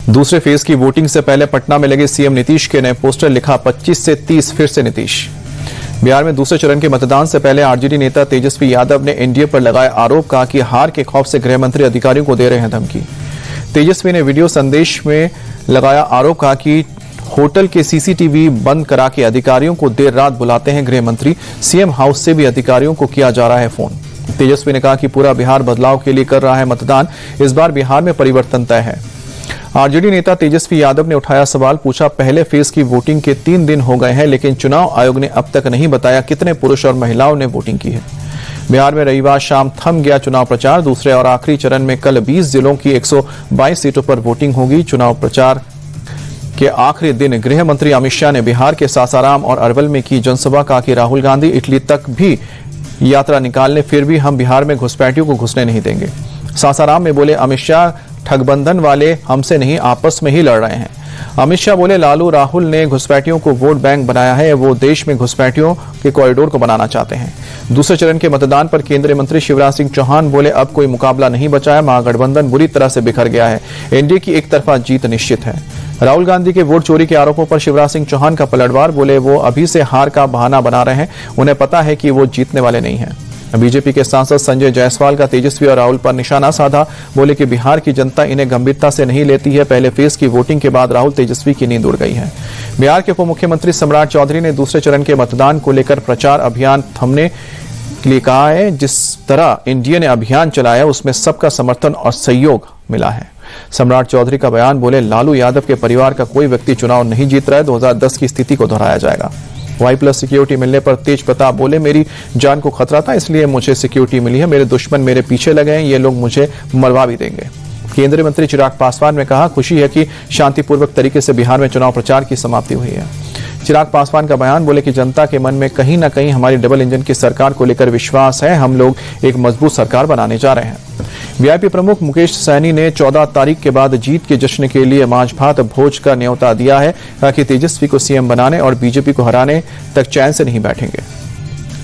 दूसरे फेज की वोटिंग से पहले पटना में लगे सीएम नीतीश के नए पोस्टर, लिखा 25 से 30 फिर से नीतीश। बिहार में दूसरे चरण के मतदान से पहले आरजेडी नेता तेजस्वी यादव ने एनडीए पर लगाए आरोप, कहा कि हार के खौफ से गृह मंत्री अधिकारियों को दे रहे हैं धमकी। तेजस्वी ने वीडियो संदेश में लगाया आरोप, कहा कि होटल के सीसीटीवी बंद करा के अधिकारियों को देर रात बुलाते हैं गृह मंत्री। सीएम हाउस से भी अधिकारियों को किया जा रहा है फोन। तेजस्वी ने कहा कि पूरा बिहार बदलाव के लिए कर रहा है मतदान, इस बार बिहार में परिवर्तन तय है। आरजेडी नेता तेजस्वी यादव ने उठाया सवाल, पूछा पहले फेज की वोटिंग के 3 दिन हो गए हैं, लेकिन चुनाव आयोग ने अब तक नहीं बताया कितने पुरुष और महिलाओं ने वोटिंग की है। बिहार में रविवार शाम थम गया चुनाव प्रचार। दूसरे और आखिरी चरण में कल 20 जिलों की 122 सीटों पर वोटिंग होगी। चुनाव प्रचार के आखिरी दिन गृह मंत्री अमित शाह ने बिहार के सासाराम और अरवल में की जनसभा, कहा कि राहुल गांधी इटली तक भी यात्रा निकालने, फिर भी हम बिहार में घुसपैठियों को घुसने नहीं देंगे। सासाराम में बोले अमित शाह, ठगबंधन वाले हमसे नहीं आपस में ही लड़ रहे हैं। अमित शाह बोले लालू राहुल ने घुसपैठियों को वोट बैंक बनाया है, वो देश में घुसपैठियों के कॉरिडोर को बनाना चाहते हैं। दूसरे चरण के मतदान पर केंद्रीय मंत्री शिवराज सिंह चौहान बोले अब कोई मुकाबला नहीं बचा है, महागठबंधन बुरी तरह से बिखर गया है, एनडीए की एक तरफा जीत निश्चित है। राहुल गांधी के वोट चोरी के आरोपों पर शिवराज सिंह चौहान का पलटवार, बोले वो अभी से हार का बहाना बना रहे हैं, उन्हें पता है कि वो जीतने वाले नहीं हैं। बीजेपी के सांसद संजय जायसवाल का तेजस्वी और राहुल पर निशाना साधा, बोले कि बिहार की जनता इन्हें गंभीरता से नहीं लेती है। पहले फेज की वोटिंग के बाद राहुल तेजस्वी की नींद उड़ गई है। बिहार के उप मुख्यमंत्री सम्राट चौधरी ने दूसरे चरण के मतदान को लेकर प्रचार अभियान थमने के लिए कहा है, जिस तरह एनडीए ने अभियान चलाया उसमें सबका समर्थन और सहयोग मिला है। सम्राट चौधरी का बयान, बोले लालू यादव के परिवार का कोई व्यक्ति चुनाव नहीं जीत रहा है, 2010 की स्थिति को दोहराया जाएगा। Y+ सिक्योरिटी मिलने पर तेज प्रताप बोले मेरी जान को खतरा था, इसलिए मुझे सिक्योरिटी मिली है, मेरे दुश्मन मेरे पीछे लगे हैं, ये लोग मुझे मरवा भी देंगे। केंद्रीय मंत्री चिराग पासवान ने कहा खुशी है कि शांतिपूर्वक तरीके से बिहार में चुनाव प्रचार की समाप्ति हुई है। चिराग पासवान का बयान, बोले कि जनता के मन में कहीं ना कहीं हमारी डबल इंजन की सरकार को लेकर विश्वास है, हम लोग एक मजबूत सरकार बनाने जा रहे हैं। वीआईपी प्रमुख मुकेश सहनी ने 14 तारीख के बाद जीत के जश्न के लिए मांझ भात भोज का न्योता दिया है, कहा कि तेजस्वी को सीएम बनाने और बीजेपी को हराने तक चैन से नहीं बैठेंगे।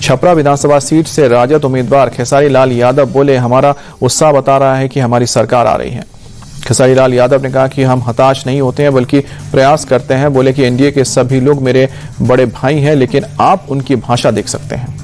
छपरा विधानसभा सीट से राजद उम्मीदवार खेसारी लाल यादव बोले हमारा उत्साह बता रहा है कि हमारी सरकार आ रही है। खेसारी लाल यादव ने कहा कि हम हताश नहीं होते हैं बल्कि प्रयास करते हैं। बोले कि एनडीए के सभी लोग मेरे बड़े भाई हैं, लेकिन आप उनकी भाषा देख सकते हैं।